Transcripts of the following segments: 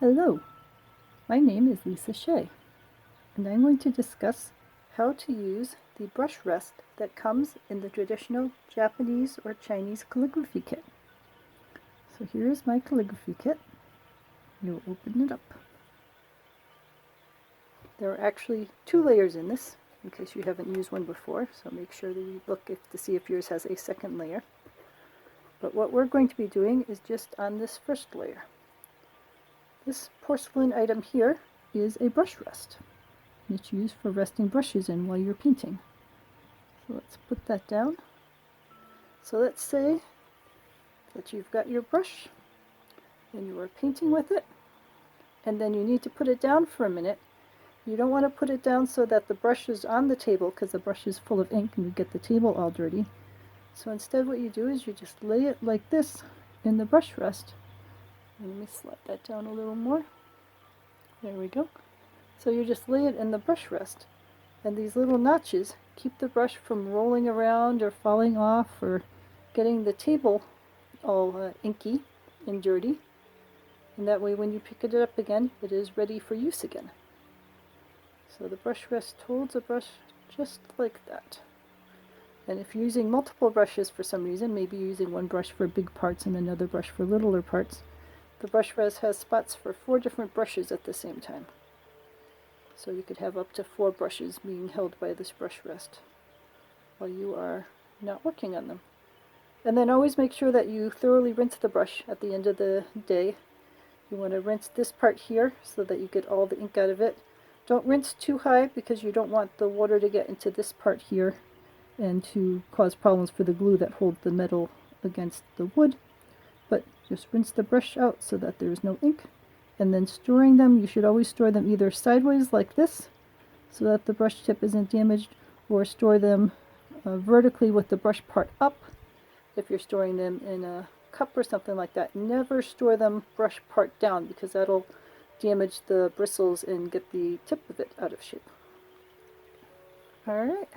Hello, my name is Lisa Shea, and I'm going to discuss how to use the brush rest that comes in the traditional Japanese or Chinese calligraphy kit. So here's my calligraphy kit. You'll open it up. There are actually 2 layers in this, in case you haven't used one before, so make sure that you look to see if yours has a second layer. But what we're going to be doing is just on this first layer. This porcelain item here is a brush rest. It's used for resting brushes in while you're painting. So let's put that down. So let's say that you've got your brush and you are painting with it, and then you need to put it down for a minute. You don't want to put it down so that the brush is on the table, because the brush is full of ink and you get the table all dirty. So instead what you do is you just lay it like this in the brush rest. Let me slide that down a little more. There we go. So you just lay it in the brush rest, and these little notches keep the brush from rolling around or falling off or getting the table all inky and dirty. And that way when you pick it up again, it is ready for use again. So the brush rest holds a brush just like that. And if you're using multiple brushes for some reason, maybe using one brush for big parts and another brush for littler parts, the brush rest has spots for 4 different brushes at the same time. So you could have up to 4 brushes being held by this brush rest while you are not working on them. And then always make sure that you thoroughly rinse the brush at the end of the day. You want to rinse this part here so that you get all the ink out of it. Don't rinse too high because you don't want the water to get into this part here and to cause problems for the glue that holds the metal against the wood. But just rinse the brush out so that there's no ink. And then storing them, you should always store them either sideways like this so that the brush tip isn't damaged, or store them vertically with the brush part up if you're storing them in a cup or something like that. Never store them brush part down because that'll damage the bristles and get the tip of it out of shape. Alright.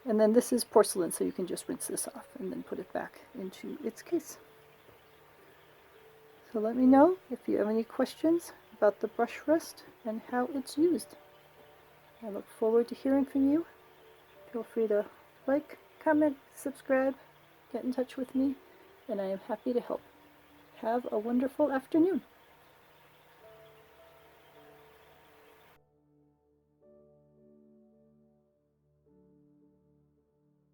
And then this is porcelain, so you can just rinse this off and then put it back into its case. So let me know if you have any questions about the brush rest and how it's used. I look forward to hearing from you. Feel free to like, comment, subscribe, get in touch with me, and I am happy to help. Have a wonderful afternoon.